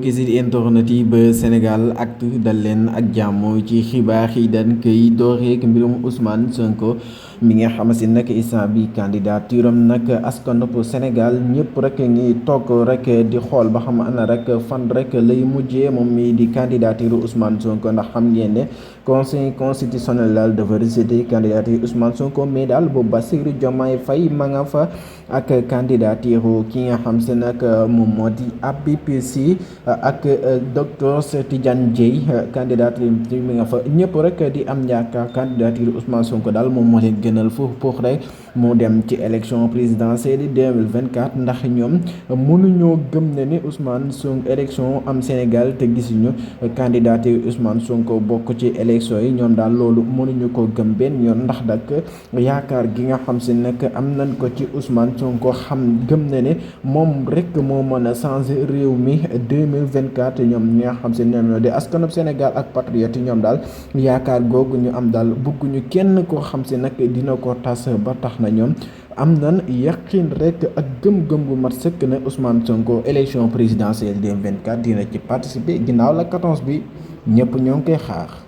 kisi internet yi ba Sénégal Actu dal leen ak jàmm ci xibaar yi dañ koy dooreek mbirum Ousmane Sonko mi nga xamante ni nag instant bi candidature am nag askan bu Sénégal ñëpp rek ngi toog rek di xool ba xam ana rek fan rek lay mujjee moom mi di candidature Ousmane Sonko ndax xam ngeen ne conseil constitutionnel daal dafa rejeté candidature Ousmane Sonko mais daal boobu Bassirou Diomaye Faye ma nga fa ak candidature ki nga xam si nag moom moo di Habib Sy ak docteur Tidiane Dièye candidature mi nga fa ñëpp rek di am yaakaar candidature Ousmane Sonko daal moom moo leen gënal foofu pour rek mu dem ci élection présidentielle 2024 ndax ñoom mënuñoo gëm ne ni Ousmane Sonko élection am Sénégal te gisuñu candidature Ousmane Sonko bokk ci élection yi ñoom daal loolu mënuñu ko gëm benn yoon ndax dak yaakaar gi nga xam si nag am nañ ko ci Ousmane Sonko xam gëm ne ne moom rek moo mën a changer réew mi 2024 ñoom ñi nga xam si ñoom ñoo di askanub Sénégal ak patriote ñoom daal yaakaar googu ñu am daal bëgguñu kenn koo xam si nag dina ko tas ba tax na ñoom am nan yaqin rek ak gëm-gëm bu mat sëkk ne Ousmane Sonko élection présidentielle 2024 dina ci participer ginnaaw la 14 bi ñëpp ñoo ngi koy xaar.